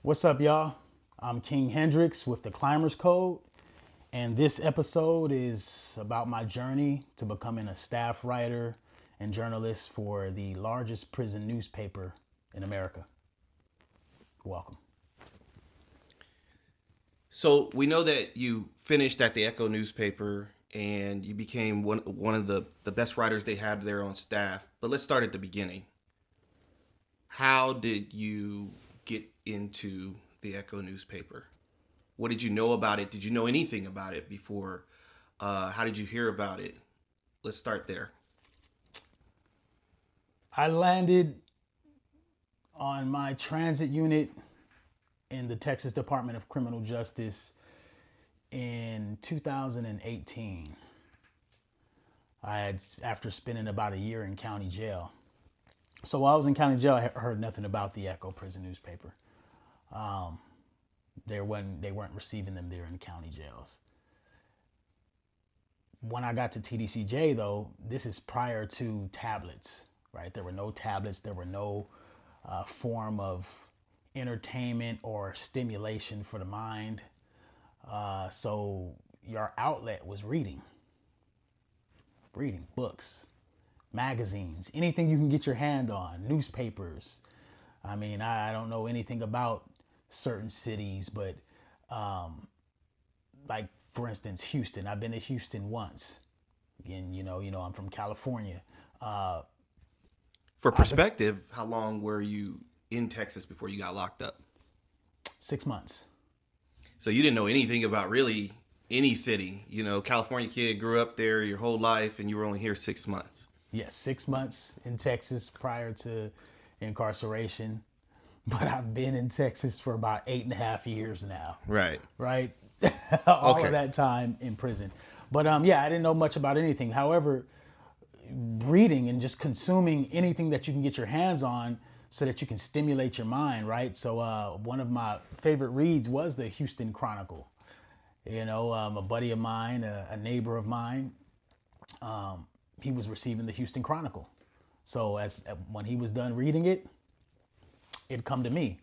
What's up, y'all? I'm King Hendrix with the Climbers Code, and this episode is about my journey to becoming a staff writer and journalist for the largest prison newspaper in America. Welcome. So we know that you finished at the Echo newspaper and you became one of the best writers they had there on staff. But let's start at the beginning. How did you get into the Echo newspaper? What did you know about it? Did you know anything about it before? How did you hear about it? Let's start there. I landed on my transit unit in the Texas Department of Criminal Justice in 2018. After spending about a year in county jail. So while I was in county jail, I heard nothing about the Echo prison newspaper. They weren't receiving them there in county jails. When I got to TDCJ, though, this is prior to tablets, right? There were no tablets. There were no form of entertainment or stimulation for the mind. So your outlet was reading books, magazines, anything you can get your hand on, newspapers. I mean, I don't know anything about certain cities, but like for instance, Houston. I've been to Houston once. Again, I'm from California. For perspective, how long were you in Texas before you got locked up? 6 months. So you didn't know anything about really any city. California kid, grew up there your whole life and you were only here 6 months. Yes, 6 months in Texas prior to incarceration. But I've been in Texas for about 8.5 years now. Right. All of that time in prison. But I didn't know much about anything. However, reading and just consuming anything that you can get your hands on so that you can stimulate your mind, right? So one of my favorite reads was the Houston Chronicle. A buddy of mine, a neighbor of mine, he was receiving the Houston Chronicle. So when he was done reading it, it'd come to me.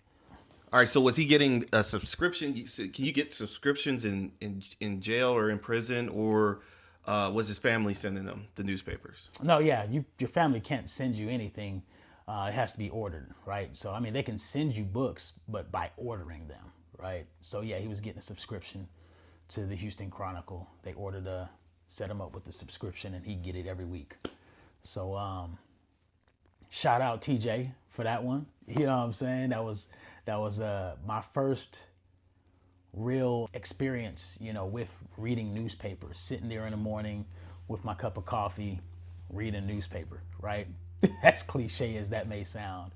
All right. So was he getting a subscription? Can you get subscriptions in jail or in prison, or was his family sending them the newspapers? No, yeah. Your family can't send you anything. It has to be ordered, right? So, I mean, they can send you books, but by ordering them, right? So, yeah, he was getting a subscription to the Houston Chronicle. They set him up with the subscription, and he'd get it every week. So, shout out TJ for that one. You know what I'm saying? That was my first real experience, with reading newspapers, sitting there in the morning with my cup of coffee, reading a newspaper, right? As cliche as that may sound.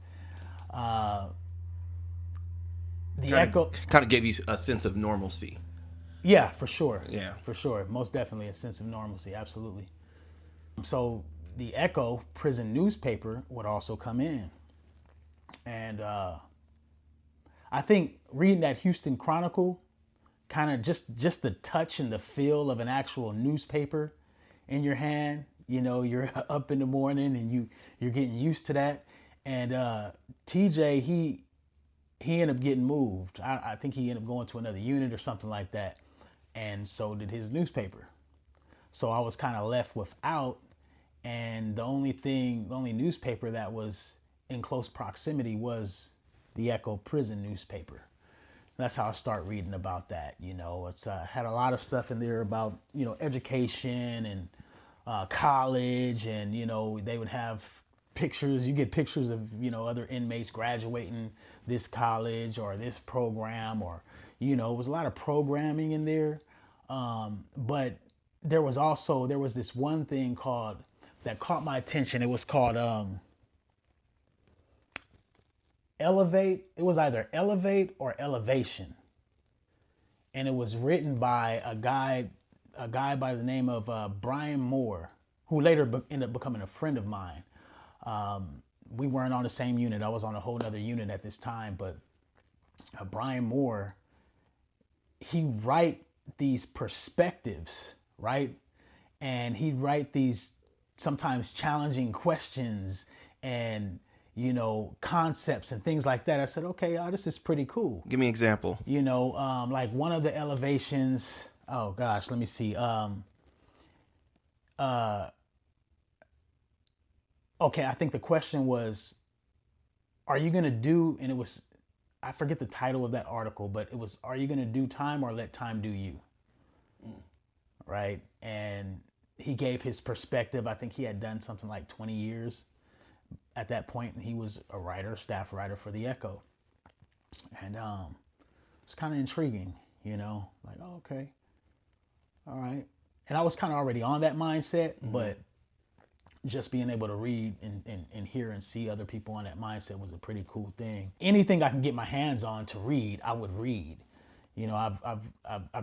Echo kind of gave you a sense of normalcy. Yeah, for sure. Yeah. For sure. Most definitely a sense of normalcy. Absolutely. So the Echo prison newspaper would also come in. And I think reading that Houston Chronicle, kind of just the touch and the feel of an actual newspaper in your hand, you're up in the morning and you're getting used to that. And TJ, he ended up getting moved. I think he ended up going to another unit or something like that. And so did his newspaper. So I was kind of left without. And the only newspaper that was in close proximity was the Echo prison newspaper. That's how I start reading about that. It's had a lot of stuff in there about, education and college, and, they would have pictures. You get pictures of, other inmates graduating this college or this program, or, it was a lot of programming in there. But there was this one thing that caught my attention. It was called Elevate. It was either Elevate or Elevation. And it was written by a guy by the name of Brian Moore, who later ended up becoming a friend of mine. We weren't on the same unit. I was on a whole other unit at this time, but Brian Moore, he write these perspectives, right? And he'd write these sometimes challenging questions and concepts and things like that. I said, okay, this is pretty cool. Give me an example. Like one of the elevations, oh gosh, let me see. Okay, I think the question was, are you going to do, and it was, I forget the title of that article, but it was, are you going to do time or let time do you? Right? And he gave his perspective. I think he had done something like 20 years at that point, and he was a writer, staff writer for the Echo. And it was kind of intriguing, like, oh, okay, all right. And I was kind of already on that mindset, but just being able to read and hear and see other people on that mindset was a pretty cool thing. Anything I can get my hands on to read, I would read. I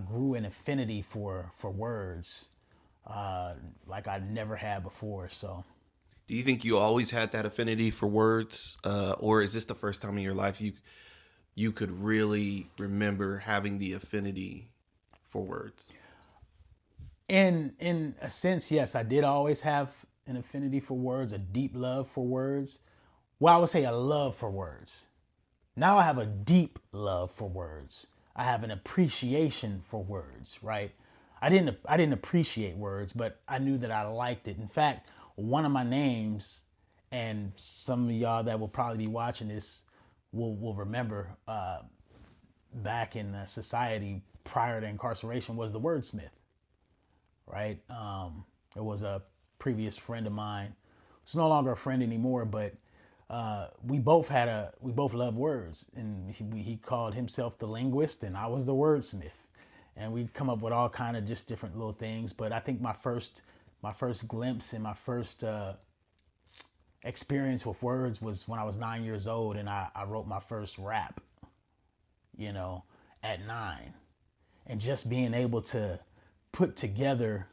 grew an affinity for words like I never had before. So, do you think you always had that affinity for words, or is this the first time in your life you could really remember having the affinity for words? In a sense, yes, I did always have an affinity for words, a deep love for words. Well, I would say a love for words. Now I have a deep love for words. I have an appreciation for words, right? I didn't appreciate words, but I knew that I liked it. In fact, one of my names, and some of y'all that will probably be watching this will remember back in society prior to incarceration, was the wordsmith, right? It was a previous friend of mine. It's no longer a friend anymore, but we both loved words, and he called himself the linguist, and I was the wordsmith, and we'd come up with all kind of just different little things. But I think my first glimpse and my first experience with words was when I was 9 years old, and I wrote my first rap, at 9, and just being able to put together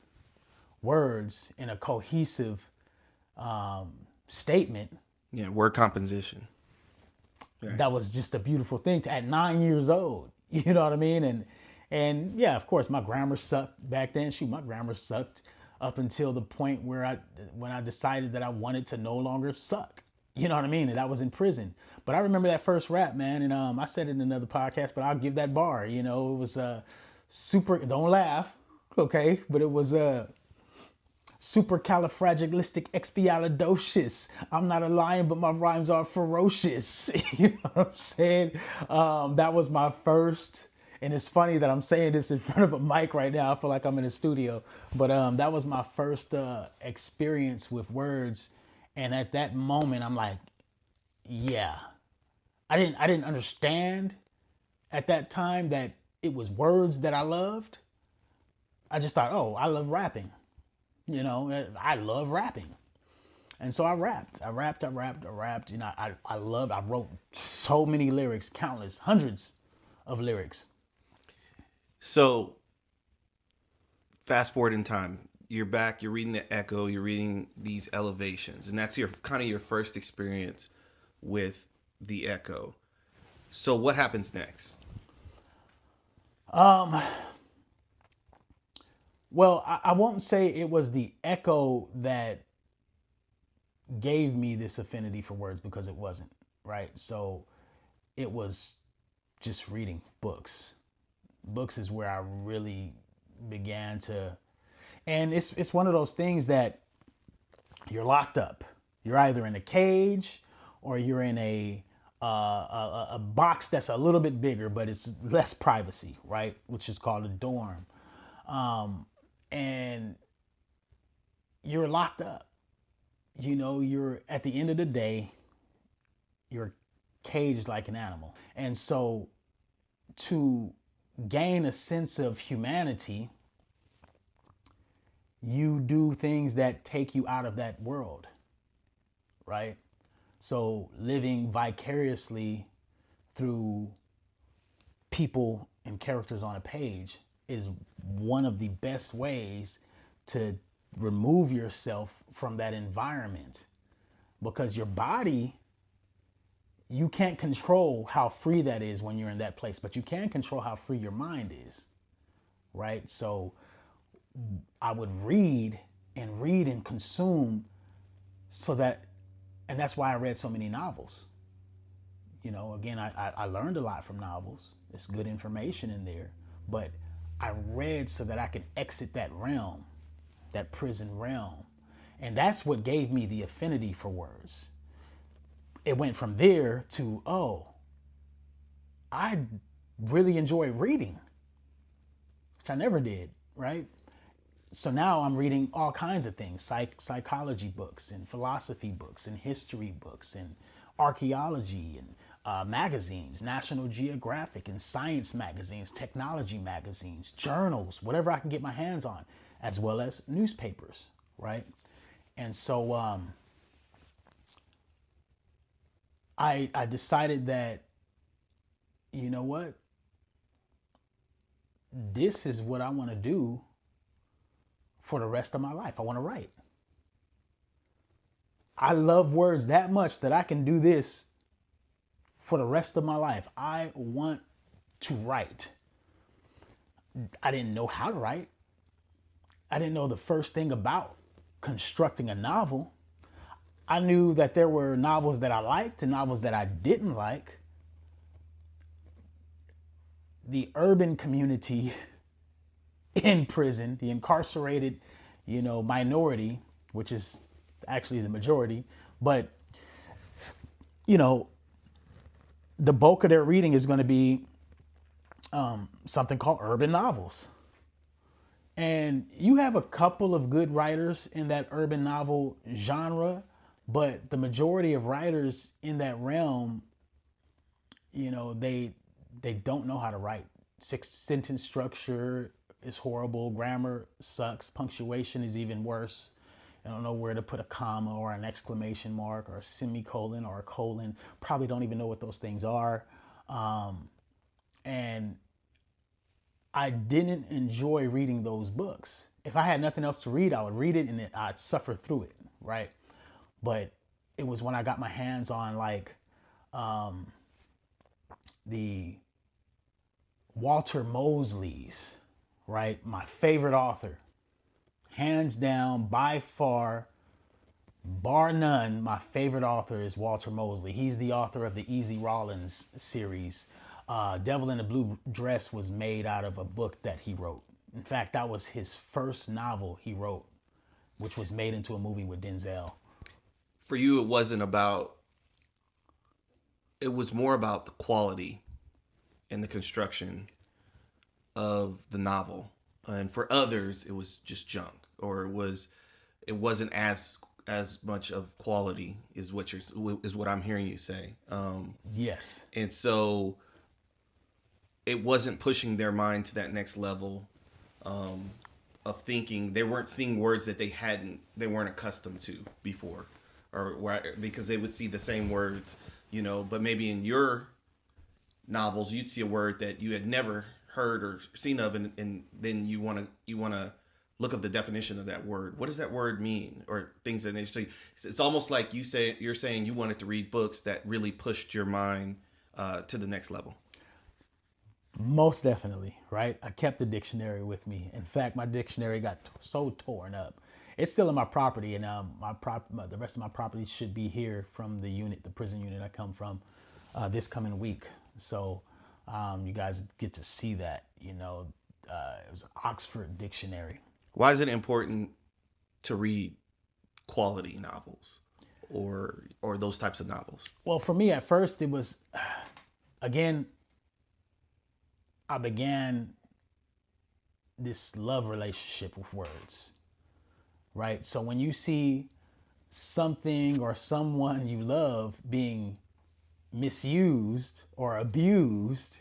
words in a cohesive statement. Yeah, word composition. Right. That was just a beautiful thing at 9 years old. You know what I mean? And yeah, of course, my grammar sucked back then. My grammar sucked up until the point where when I decided that I wanted to no longer suck. You know what I mean? And I was in prison. But I remember that first rap, man. And I said it in another podcast, but I'll give that bar. It was super. Don't laugh, okay? But it was supercalifragilisticexpialidocious. I'm not a lion, but my rhymes are ferocious. You know what I'm saying? That was my first, and it's funny that I'm saying this in front of a mic right now. I feel like I'm in a studio, but that was my first experience with words. And at that moment, I'm like, yeah, I didn't understand at that time that it was words that I loved. I just thought, oh, I love rapping. I love rapping. And so I rapped. I wrote so many lyrics, countless, hundreds of lyrics. So fast forward in time, you're back, you're reading the Echo, you're reading these elevations, and that's your first experience with the Echo. So what happens next? Well, I won't say it was the Echo that gave me this affinity for words, because it wasn't, right? So it was just reading books. Books is where I really began to, and it's one of those things that you're locked up. You're either in a cage or you're in a box that's a little bit bigger, but it's less privacy, right? Which is called a dorm. And you're locked up. You're at the end of the day, you're caged like an animal. And so to gain a sense of humanity, you do things that take you out of that world, right? So living vicariously through people and characters on a page is one of the best ways to remove yourself from that environment, because your body, you can't control how free that is when you're in that place, but you can control how free your mind is, right? So I would read and consume so that And that's why I read so many novels. You know, again, I learned a lot from novels. There's good information in there, but I read so that I could exit that realm, that prison realm. And that's what gave me the affinity for words. It went from there to, oh, I really enjoy reading, which I never did, right? So now I'm reading all kinds of things, psychology books and philosophy books and history books and archaeology and magazines, National Geographic and science magazines, technology magazines, journals, whatever I can get my hands on, as well as newspapers, right? And so I decided that, you know what? This is what I want to do for the rest of my life. I want to write. I love words that much that I can do this for the rest of my life. I want to write. I didn't know how to write. I didn't know the first thing about constructing a novel. I knew that there were novels that I liked and novels that I didn't like. The urban community in prison, the incarcerated, minority, which is actually the majority, but, the bulk of their reading is going to be something called urban novels. And you have a couple of good writers in that urban novel genre, but the majority of writers in that realm, they don't know how to write. Sentence structure is horrible. Grammar sucks. Punctuation is even worse. I don't know where to put a comma or an exclamation mark or a semicolon or a colon. Probably don't even know what those things are. And I didn't enjoy reading those books. If I had nothing else to read, I would read it and I'd suffer through it, right? But it was when I got my hands on the Walter Mosley's, right? My favorite author. Hands down, by far, bar none, my favorite author is Walter Mosley. He's the author of the Easy Rawlins series. Devil in a Blue Dress was made out of a book that he wrote. In fact, that was his first novel he wrote, which was made into a movie with Denzel. For you, it was more about the quality and the construction of the novel. And for others, it was just junk, or it wasn't as much of quality is what I'm hearing you say. Yes. And so it wasn't pushing their mind to that next level of thinking. They weren't seeing words that they weren't accustomed to before, because they would see the same words, but maybe in your novels you'd see a word that you had never heard or seen of, and then you want to look up the definition of that word. What does that word mean? Or things that they. It's almost like you're saying you wanted to read books that really pushed your mind to the next level. Most definitely, right? I kept the dictionary with me. In fact, my dictionary got so torn up. It's still in my property, and the rest of my property should be here from the prison unit I come from, this coming week. So you guys get to see that. It was an Oxford dictionary. Why is it important to read quality novels or those types of novels? Well, for me at first it was, again, I began this love relationship with words, right? So when you see something or someone you love being misused or abused,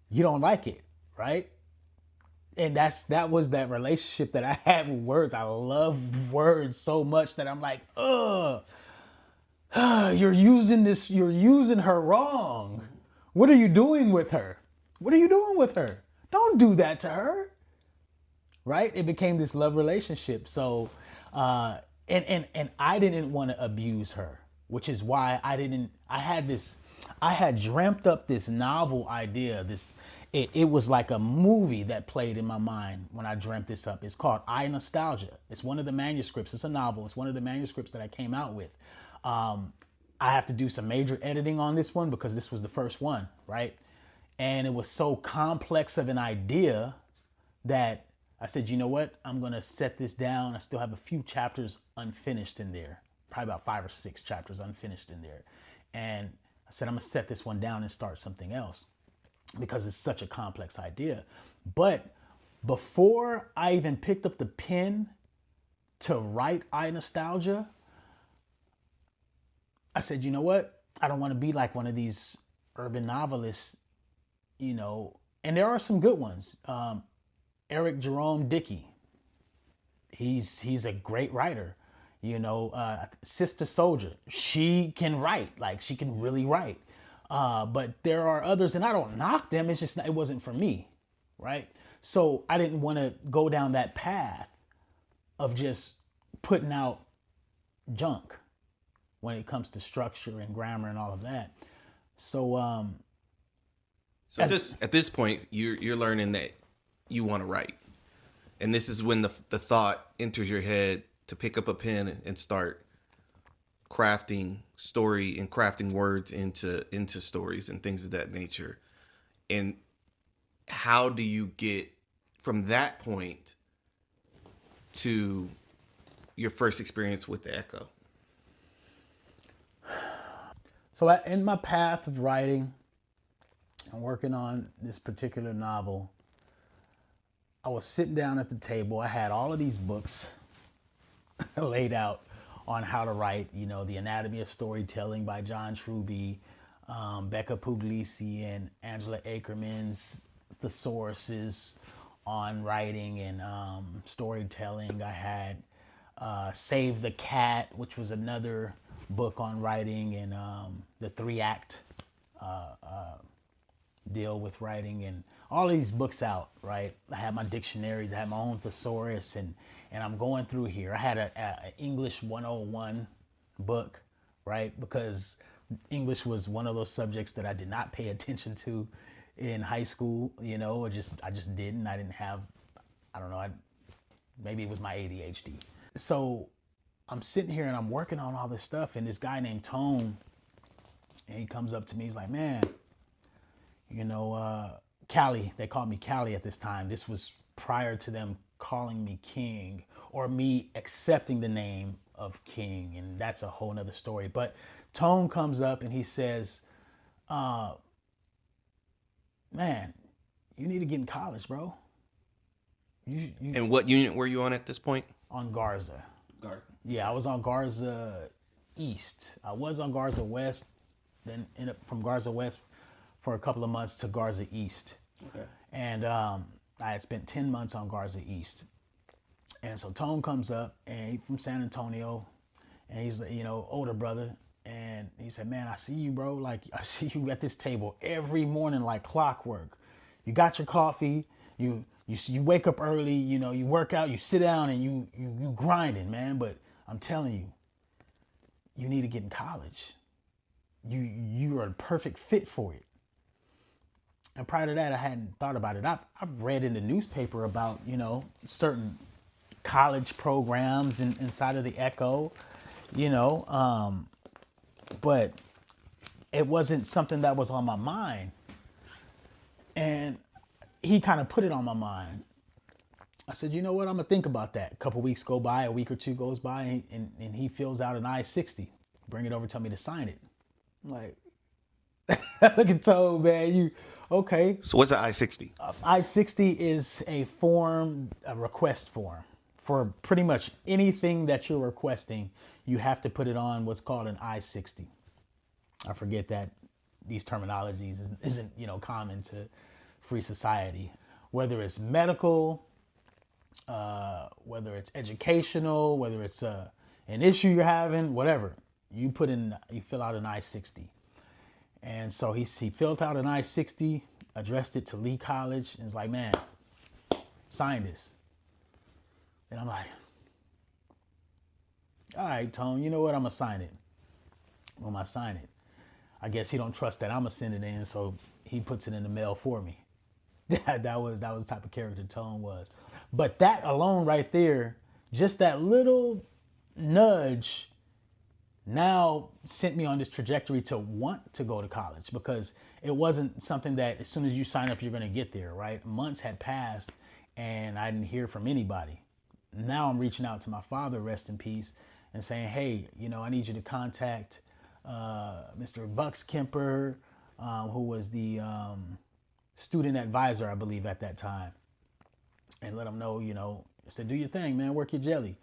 you don't like it, right? And that was that relationship that I had with words. I love words so much that I'm like, you're using her wrong. What are you doing with her? What are you doing with her? Don't do that to her. Right? It became this love relationship. So, and I didn't want to abuse her, which is why I had dreamt up this novel idea. It was like a movie that played in my mind when I dreamt this up. It's called I Nostalgia. It's one of the manuscripts. It's a novel. It's one of the manuscripts that I came out with. I have to do some major editing on this one because this was the first one, right? And it was so complex of an idea that I said, you know what? I'm going to set this down. I still have a few chapters unfinished in there, probably about 5 or 6 chapters unfinished in there. And I said, I'm going to set this one down and start something else because it's such a complex idea. But before I even picked up the pen to write I Nostalgia, I said, you know what? I don't want to be like one of these urban novelists, you know, and there are some good ones. Eric Jerome Dickey, he's a great writer. You know, Sister Soldier, she can write, like she can really write. But there are others, and I don't knock them. It's just it wasn't for me, right? So I didn't want to go down that path of just putting out junk when it comes to structure and grammar and all of that. So, So at this point, you're learning that you want to write, and this is when the thought enters your head to pick up a pen and start crafting story and crafting words into stories and things of that nature. And how do you get from that point to your first experience with the Echo? So in my path of writing and working on this particular novel, I was sitting down at the table. I had all of these books laid out on how to write, you know, The Anatomy of Storytelling by John Truby, Becca Puglisi and Angela Ackerman's Thesauruses on writing and storytelling. I had Save the Cat, which was another book on writing, and the 3-act deal with writing, and all these books out, right? I had my dictionaries, I had my own thesaurus, and I'm going through here. I had a English 101 book, right? Because English was one of those subjects that I did not pay attention to in high school, you know, I just didn't. I didn't have, I don't know, maybe it was my ADHD. So I'm sitting here and I'm working on all this stuff, and this guy named Tone, and he comes up to me, he's like, man, you know, Callie, they called me Callie at this time. This was prior to them calling me King or me accepting the name of King, and that's a whole nother story. But Tone comes up and he says, man, you need to get in college, bro. And what unit were you on at this point? On Garza. Garza. Yeah, I was on Garza East. I was on Garza West, then ended up from Garza West for a couple of months to Garza East. Okay. And I had spent 10 months on Garza East. And so Tone comes up, and he's from San Antonio, and he's, you know, older brother. And he said, man, I see you, bro. Like, I see you at this table every morning like clockwork. You got your coffee, you wake up early, you know, you work out, you sit down, and you grinding, man. But I'm telling you, you need to get in college. You are a perfect fit for it. And prior to that, I hadn't thought about it. I've read in the newspaper about, you know, certain college programs inside of the Echo, you know, but it wasn't something that was on my mind. And he kind of put it on my mind. I said, you know what, I'm gonna think about that. A couple weeks go by, a week or two goes by, and he fills out an I-60. Bring it over, tell me to sign it. I'm like, look at Toad, man, you, okay. So what's an I-60? I-60 is a form, a request form. For pretty much anything that you're requesting, you have to put it on what's called an I-60. I forget that these terminologies isn't, you know, common to free society. Whether it's medical, whether it's educational, whether it's an issue you're having, whatever, you fill out an I-60. And so he filled out an I-60, addressed it to Lee College, and was like, man, sign this. And I'm like, all right, Tone, you know what? I'm going to sign it. When I sign it, I guess he don't trust that I'm going to send it in, so he puts it in the mail for me. that was the type of character Tone was. But that alone right there, just that little nudge now sent me on this trajectory to want to go to college, because it wasn't something that as soon as you sign up, you're going to get there, right? Months had passed and I didn't hear from anybody. Now I'm reaching out to my father, rest in peace, and saying, hey, I need you to contact Mr. Bucks Kemper, who was the student advisor, I believe, at that time, and let him know, said, do your thing, man, work your jelly.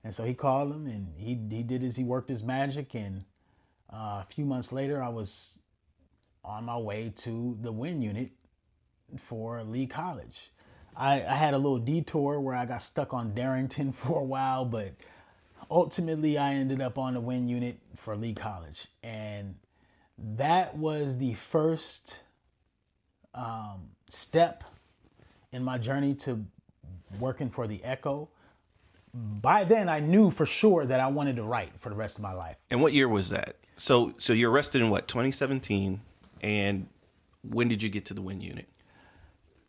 And so he called him, and he worked his magic, and a few months later, I was on my way to the WIN unit for Lee College. I had a little detour where I got stuck on Darrington for a while, but ultimately I ended up on the WIN unit for Lee College. And that was the first step in my journey to working for the Echo. By then I knew for sure that I wanted to write for the rest of my life. And what year was that? So you're arrested in what, 2017? And when did you get to the WIN unit?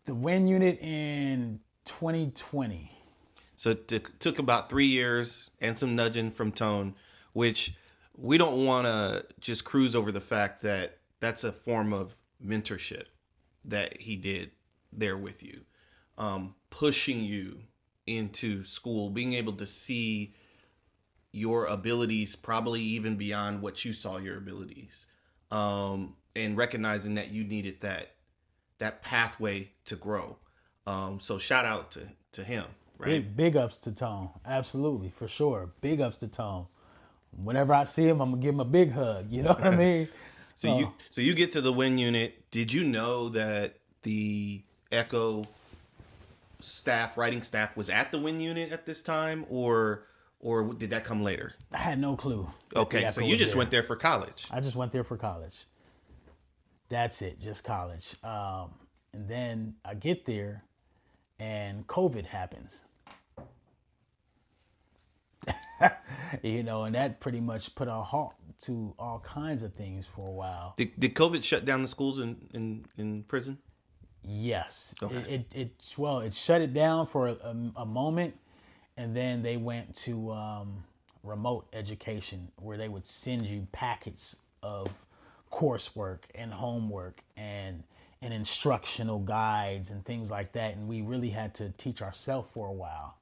The WIN unit in 2020. So it took about 3 years and some nudging from Tone, which we don't want to just cruise over the fact that that's a form of mentorship that he did there with you, pushing you into school, being able to see your abilities, probably even beyond what you saw your abilities, and recognizing that you needed that pathway to grow. So shout out to him, right? Big ups to Tone. Absolutely, for sure. Big ups to Tone. Whenever I see him, I'm gonna give him a big hug. You know what I mean? So you get to the WIN unit. Did you know that the Echo writing staff was at the WIN unit at this time, or did that come later? I had no clue. Okay, so you just went there for college. I just went there for college. That's it, just college. And then I get there and COVID happens. And that pretty much put a halt to all kinds of things for a while. Did COVID shut down the schools in prison? Yes. Okay. It shut it down for a moment, and then they went to remote education, where they would send you packets of coursework and homework and instructional guides and things like that, and we really had to teach ourselves for a while.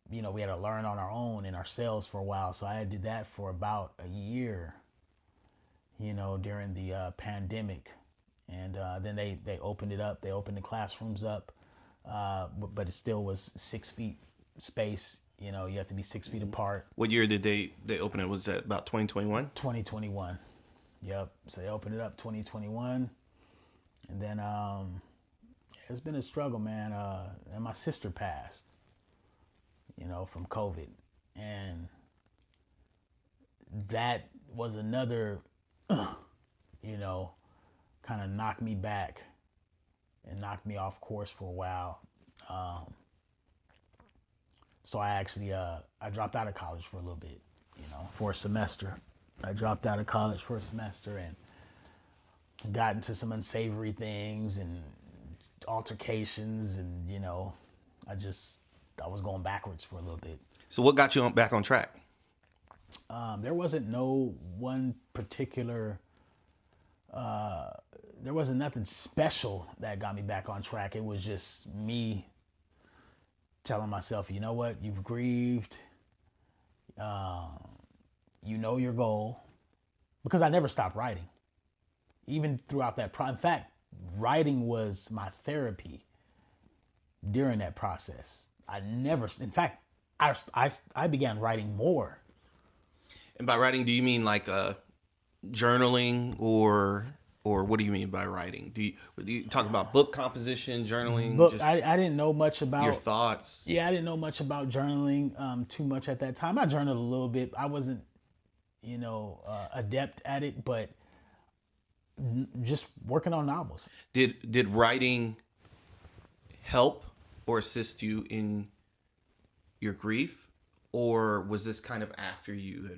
We had to learn on our own and ourselves for a while, so I did that for about a year, during the pandemic. And then they opened it up. They opened the classrooms up, but it still was 6 feet space. You have to be 6 feet apart. What year did they open it? Was that about 2021? 2021. Yep. So they opened it up 2021. And then it's been a struggle, man. And my sister passed, from COVID. And that was another, kind of knocked me back and knocked me off course for a while. So I actually, I dropped out of college for a little bit, for a semester. I dropped out of college for a semester and got into some unsavory things and altercations, and, I was going backwards for a little bit. So what got you back on track? There wasn't no one particular, there wasn't nothing special that got me back on track. It was just me telling myself, you know what, you've grieved, your goal, because I never stopped writing, even throughout that in fact, writing was my therapy during that process. In fact, I began writing more. And by writing, do you mean like journaling, or what do you mean by writing? Do you talk about book composition, journaling? Look, I didn't know much about your thoughts. Yeah, I didn't know much about journaling too much at that time. I journaled a little bit. I wasn't, adept at it, but just working on novels. Did writing help or assist you in your grief, or was this kind of after you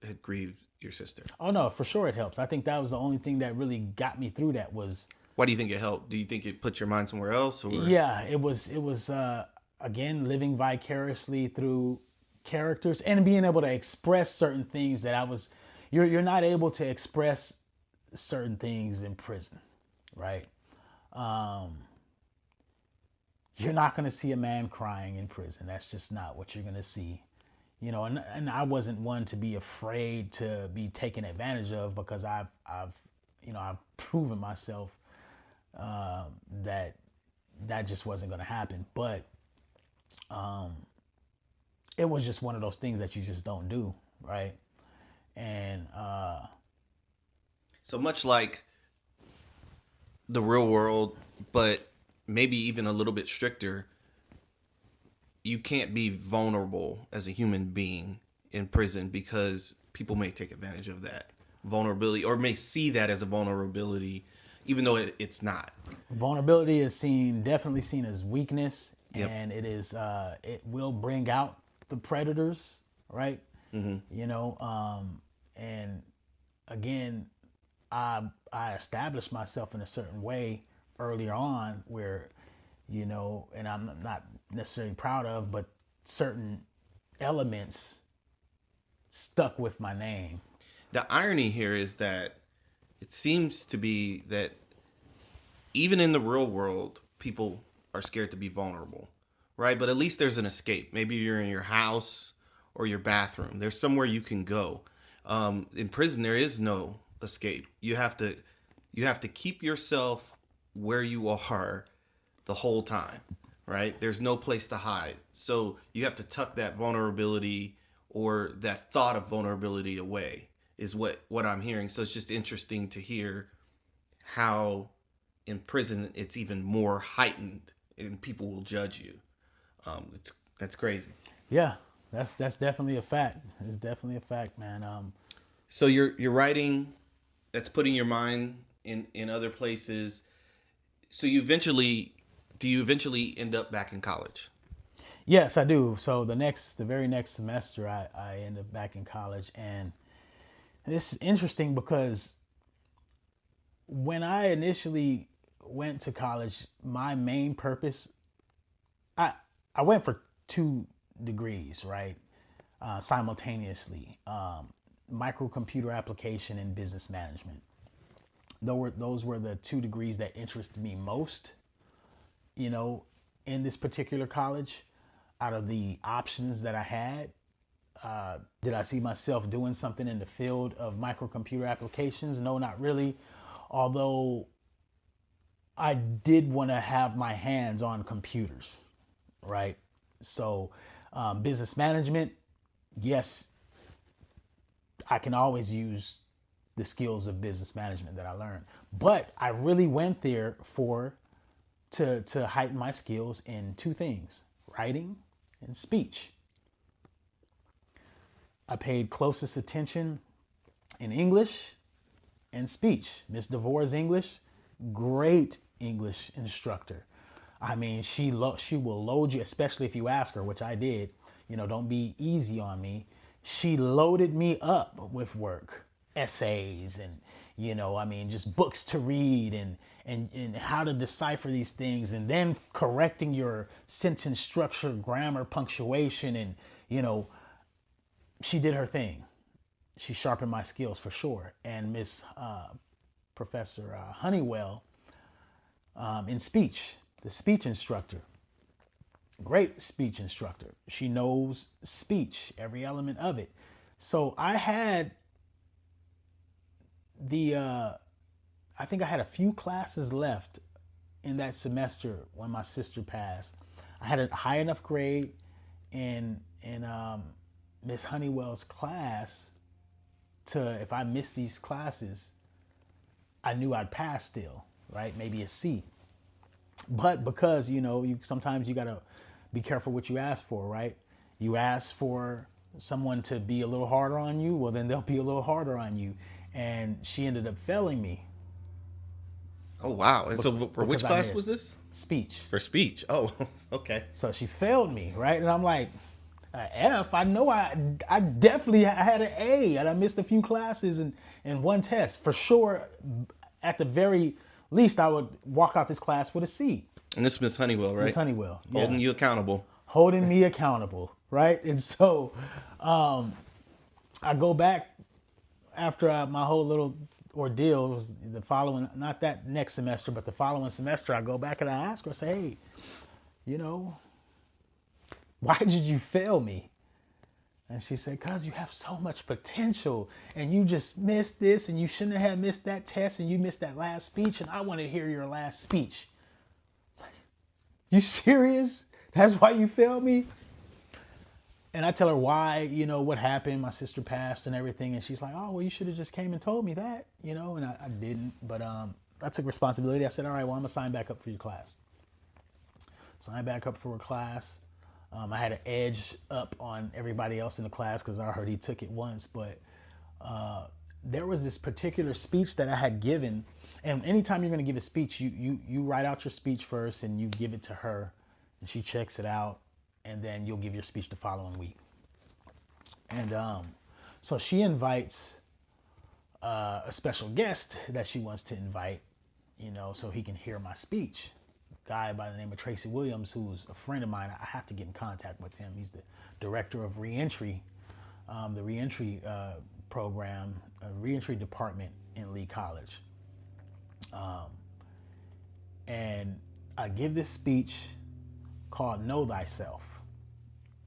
had grieved your sister? Oh no, for sure it helps. I think that was the only thing that really got me through that was. Why do you think it helped? Do you think it put your mind somewhere else? Or? Yeah, it was again, living vicariously through characters and being able to express certain things that you're not able to express certain things in prison, right? You're not going to see a man crying in prison. That's just not what you're going to see. And I wasn't one to be afraid to be taken advantage of, because I've proven myself that just wasn't going to happen. But it was just one of those things that you just don't do, right? And so much like the real world, but maybe even a little bit stricter, you can't be vulnerable as a human being in prison, because people may take advantage of that vulnerability, or may see that as a vulnerability, even though it's not. Vulnerability is definitely seen as weakness. Yep. And it will bring out the predators, right? Mm-hmm. And again, I established myself in a certain way earlier on where, and I'm not necessarily proud of, but certain elements stuck with my name. The irony here is that it seems to be that even in the real world, people are scared to be vulnerable, right? But at least there's an escape. Maybe you're in your house or your bathroom. There's somewhere you can go. In prison, there is no escape. You have to keep yourself where you are the whole time, right? There's no place to hide. So you have to tuck that vulnerability or that thought of vulnerability away, is what I'm hearing. So it's just interesting to hear how in prison it's even more heightened and people will judge you. That's crazy. Yeah, that's definitely a fact. It's definitely a fact, man. So you're writing, that's putting your mind in other places. So do you eventually end up back in college? Yes, I do. So the very next semester, I end up back in college, and this is interesting because when I initially went to college, my main purpose, I went for 2 degrees, right? Simultaneously, microcomputer application and business management. Those were the 2 degrees that interested me most, in this particular college. Out of the options that I had, did I see myself doing something in the field of microcomputer applications? No, not really. Although I did want to have my hands on computers, right? So business management, yes, I can always use the skills of business management that I learned. But I really went there to heighten my skills in 2 things: writing and speech. I paid closest attention in English and speech. Miss DeVore's English, great English instructor. I mean, she will load you, especially if you ask her, which I did. Don't be easy on me. She loaded me up with work, essays, and just books to read and how to decipher these things, and then correcting your sentence structure, grammar, punctuation, and she did her thing. She sharpened my skills for sure. And Miss Professor Honeywell in speech, the speech instructor, great speech instructor. She knows speech, every element of it. So I had I think I had a few classes left in that semester when my sister passed. I had a high enough grade in Miss Honeywell's class to, if I missed these classes, I knew I'd pass still, right? Maybe a C. But because, you sometimes you gotta be careful what you ask for, right? You ask for someone to be a little harder on you, well, then they'll be a little harder on you. And she ended up failing me. Oh, wow. And so for which class was this? Speech. For speech. Oh, okay. So she failed me, right? And I'm like, F, I know I definitely had an A, and I missed a few classes and one test. For sure, at the very least, I would walk out this class with a C. And this is Miss Honeywell, right? Miss Honeywell. Yeah. Holding you accountable. Holding me accountable. right? And so I go back after my whole little ordeal was the following, not that next semester, but the following semester, I go back and I ask her, I say, hey, you know, why did you fail me? And she said, cause you have so much potential and you just missed this and you shouldn't have missed that test and you missed that last speech and I want to hear your last speech. You serious? That's why you failed me? And I tell her why, what happened. My sister passed and everything. And she's like, oh, well, you should have just came and told me that, and I didn't. But I took responsibility. I said, all right, well, I'm going to sign back up for your class. Sign back up for a class. I had an edge up on everybody else in the class because I already took it once. But there was this particular speech that I had given. And anytime you're going to give a speech, you write out your speech first and you give it to her. And she checks it out. And then you'll give your speech the following week. And so she invites a special guest that she wants to invite, so he can hear my speech. A guy by the name of Tracy Williams, who's a friend of mine. I have to get in contact with him. He's the director of reentry, the reentry program, reentry department in Lee College. And I give this speech called Know Thyself.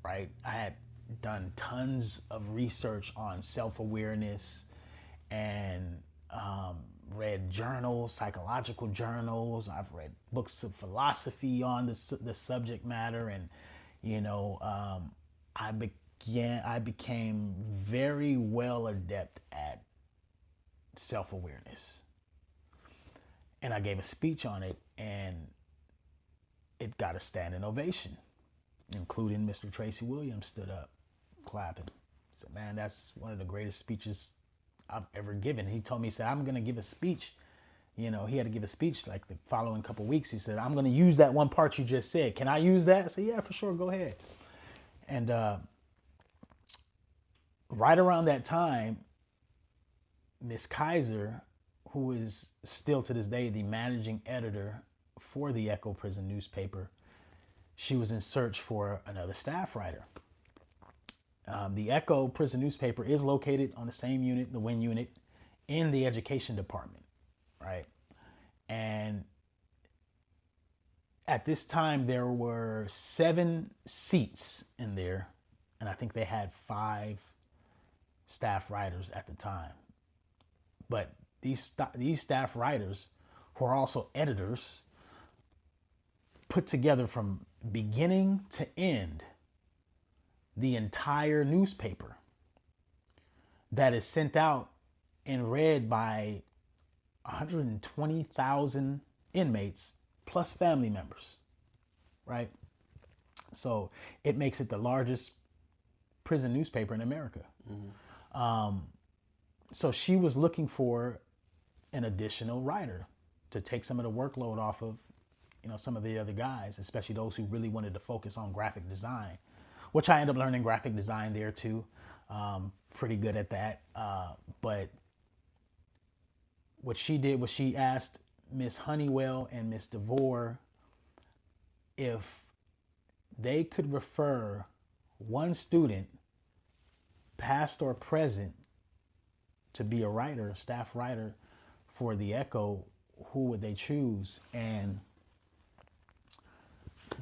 Right? I had done tons of research on self-awareness and read journals, psychological journals. I've read books of philosophy on the subject matter. And, I became very well adept at self-awareness. And I gave a speech on it and it got a standing ovation, including Mr. Tracy Williams stood up clapping. He said, man, that's one of the greatest speeches I've ever given. He told me, he said, I'm going to give a speech. He had to give a speech like the following couple of weeks. He said, I'm going to use that one part you just said. Can I use that? I said, yeah, for sure. Go ahead. And right around that time, Miss Kaiser, who is still to this day the managing editor for the Echo Prison newspaper, she was in search for another staff writer. The Echo Prison newspaper is located on the same unit, the WIN unit, in the education department, right? And at this time, there were 7 seats in there, and I think they had 5 staff writers at the time. But these staff writers, who are also editors, put together from beginning to end the entire newspaper that is sent out and read by 120,000 inmates plus family members, right? So it makes it the largest prison newspaper in America. Mm-hmm. So she was looking for an additional writer to take some of the workload off of, some of the other guys, especially those who really wanted to focus on graphic design, which I ended up learning graphic design there too. Pretty good at that. But what she did was she asked Miss Honeywell and Miss DeVore if they could refer one student, past or present, to be a writer, staff writer for the Echo. Who would they choose? And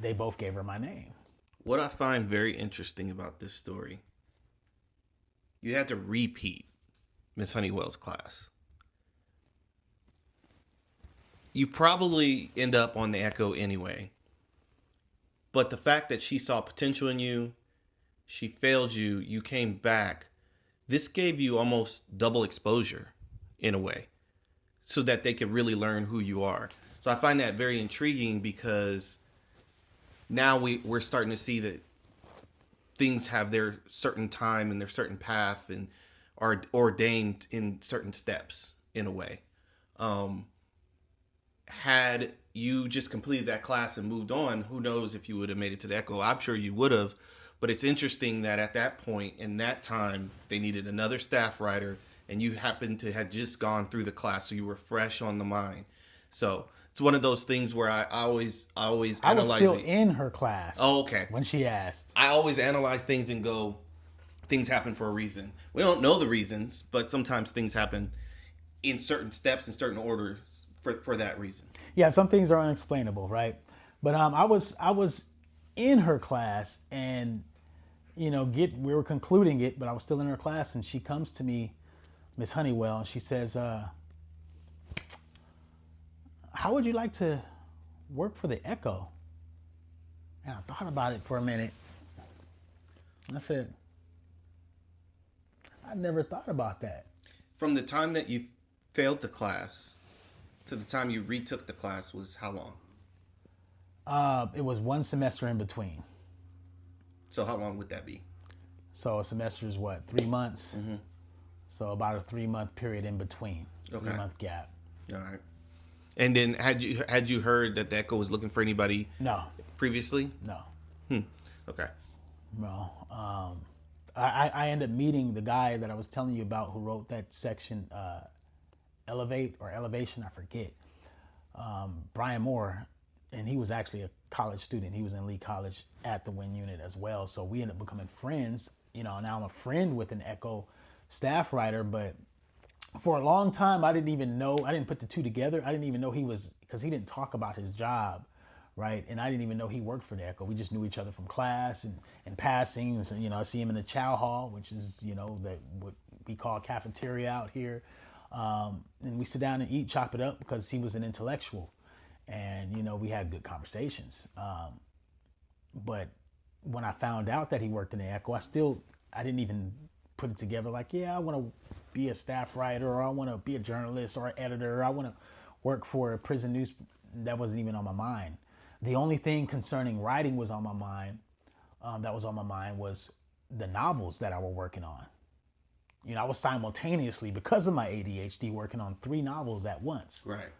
they both gave her my name. What I find very interesting about this story, you had to repeat Miss Honeywell's class. You probably end up on the Echo anyway. But the fact that she saw potential in you, she failed you, you came back, this gave you almost double exposure in a way so that they could really learn who you are. So I find that very intriguing because now we're starting to see that things have their certain time and their certain path and are ordained in certain steps in a way. Had you just completed that class and moved on, who knows if you would have made it to the Echo. I'm sure you would have, but it's interesting that at that point in that time, they needed another staff writer and you happened to have just gone through the class, so you were fresh on the mind. So it's one of those things where I always I was analyze still it. in her class Oh, okay. when she asked. I always analyze things and go, things happen for a reason. We don't know the reasons, but sometimes things happen in certain steps and certain orders for that reason. Yeah, some things are unexplainable, right? But I was in her class, and we were concluding it, but I was still in her class, and she comes to me, Miss Honeywell, and she says, "How would you like to work for the Echo?" And I thought about it for a minute. And I said, "I never thought about that." From the time that you failed the class to the time you retook the class was how long? It was one semester in between. So how long would that be? So a semester is what, 3 months? Mm-hmm. So about a 3 month period in between. Okay. 3 month gap. All right. And then had you heard that the Echo was looking for anybody No, previously? no, Okay. no. I ended up meeting the guy that I was telling you about who wrote that section, Elevate or Elevation, I forget. Brian Moore, and he was actually a college student. He was in Lee College at the Win Unit as well. So we ended up becoming friends. Now I'm a friend with an Echo staff writer, but for a long time I didn't put the two together. I didn't even know because he didn't talk about his job, right? And I didn't even know he worked for the Echo. We just knew each other from class and passing. And so, I see him in the chow hall, which is, what we call cafeteria out here. And we sit down and eat, chop it up, because he was an intellectual. And, we had good conversations. But when I found out that he worked in the Echo, I didn't even put it together like, yeah, I want to be a staff writer, or I want to be a journalist or an editor, or I want to work for a prison news. That wasn't even on my mind. The only thing concerning writing was on my mind, was the novels that I were working on. I was simultaneously, because of my ADHD, working on 3 novels at once. Right.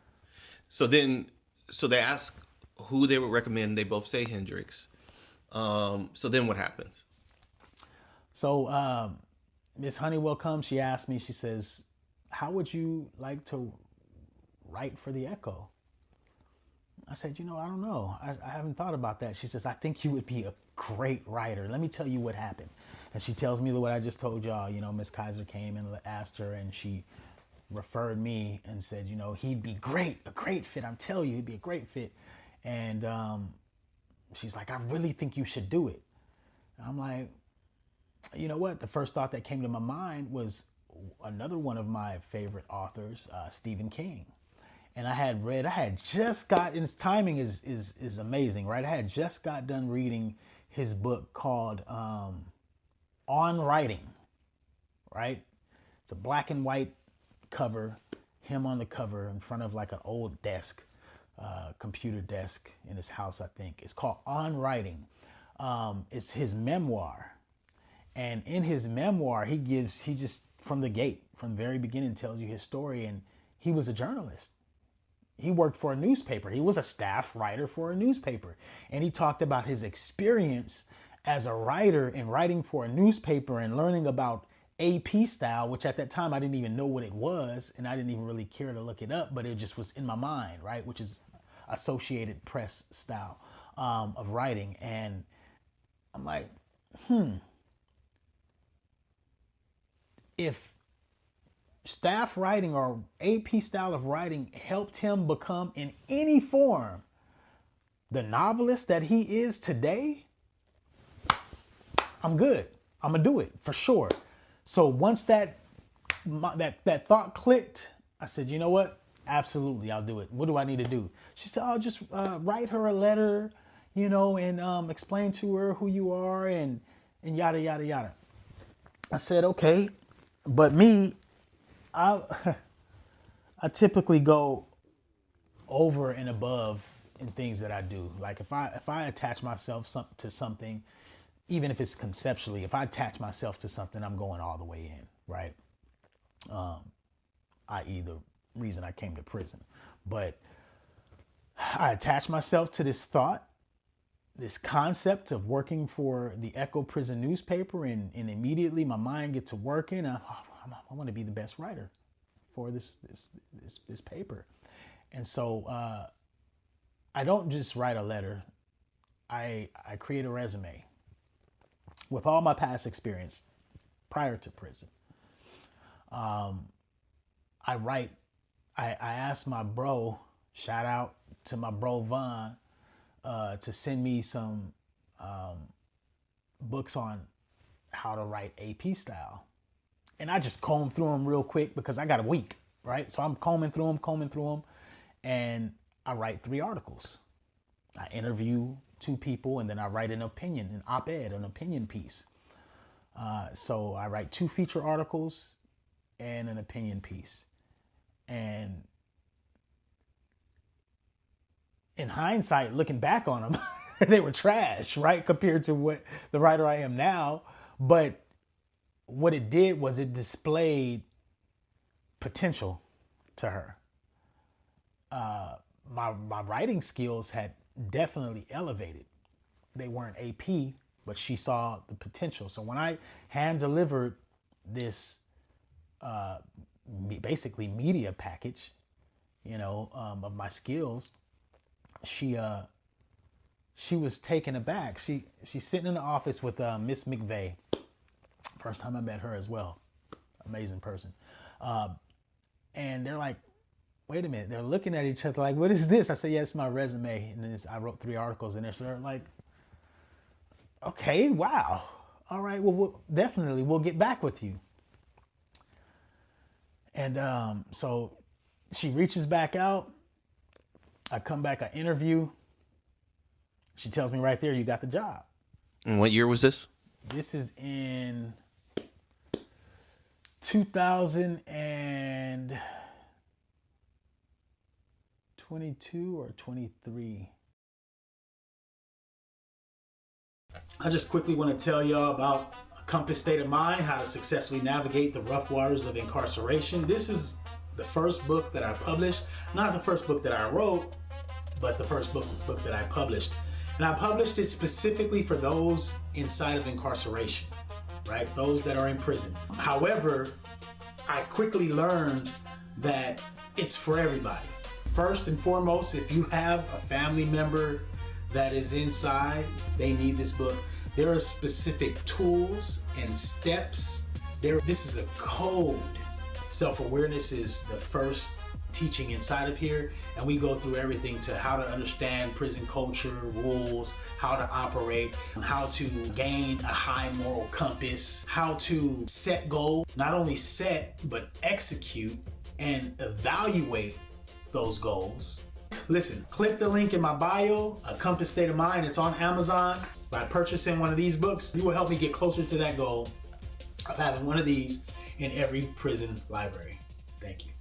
So they ask who they would recommend. They both say Hendrix. So then what happens? So Miss Honeywell comes, she asks me, she says, "How would you like to write for the Echo?" I said, I don't know. I haven't thought about that. She says, "I think you would be a great writer. Let me tell you what happened." And she tells me what I just told y'all. Miss Kaiser came and asked her, and she referred me and said, he'd be a great fit. I'm telling you, he'd be a great fit. And she's like, "I really think you should do it." And I'm like, you know what? The first thought that came to my mind was another one of my favorite authors, Stephen King. And I had just got, and his timing is amazing, right? I had just got done reading his book called On Writing, right? It's a black and white cover, him on the cover in front of like an old desk, computer desk in his house, I think. It's called On Writing. It's his memoir. And in his memoir, he just from the very beginning tells you his story. And he was a journalist. He worked for a newspaper. He was a staff writer for a newspaper. And he talked about his experience as a writer and writing for a newspaper and learning about AP style, which at that time I didn't even know what it was. And I didn't even really care to look it up, but it just was in my mind, right? Which is Associated Press style of writing. And I'm like, if staff writing or AP style of writing helped him become in any form the novelist that he is today, I'm good. I'm gonna do it for sure. So once that thought clicked, I said, you know what? Absolutely, I'll do it. What do I need to do? She said, "I'll just write her a letter, and explain to her who you are and yada yada yada." I said, "Okay," but me, I typically go over and above in things that I do. Like if I attach myself to something, even if it's conceptually, if I attach myself to something, I'm going all the way in, right? I.e. the reason I came to prison. But I attach myself to this thought, this concept of working for the Echo prison newspaper, and immediately my mind gets to working. I want to be the best writer for this paper. And so I don't just write a letter. I create a resume with all my past experience prior to prison. I asked my bro, shout out to my bro Vaughn, to send me some books on how to write AP style. And I just combed through them real quick because I got a week, right? So I'm combing through them, and I write 3 articles. I interview 2 people, and then I write an op-ed, an opinion piece. So I write 2 feature articles and an opinion piece. And in hindsight, looking back on them, they were trash, right? Compared to what the writer I am now. But what it did was it displayed potential to her. My writing skills had definitely elevated. They weren't AP, but she saw the potential. So when I hand delivered this basically media package, of my skills, she was taken aback. She's sitting in the office with Miss McVeigh. First time I met her as well. Amazing person. And they're like, wait a minute. They're looking at each other like, what is this? I said, yeah, it's my resume. And then I wrote 3 articles in there. So they're like, okay, wow. All right, well, definitely, we'll get back with you. And so she reaches back out. I come back, I interview. She tells me right there, you got the job. And what year was this? This is in 2022 or 23. I just quickly want to tell y'all about A Compass State of Mind, how to successfully navigate the rough waters of incarceration. This is the first book that I published, not the first book that I wrote, but the first book that I published. And I published it specifically for those inside of incarceration, right? Those that are in prison. However, I quickly learned that it's for everybody. First and foremost, if you have a family member that is inside, they need this book. There are specific tools and steps. This is a code. Self-awareness is the first teaching inside of here, and we go through everything to how to understand prison culture, rules, how to operate, how to gain a high moral compass, how to set goals, not only set, but execute and evaluate those goals. Listen, click the link in my bio, A Compass State of Mind. It's on Amazon. By purchasing one of these books, you will help me get closer to that goal of having one of these in every prison library. Thank you.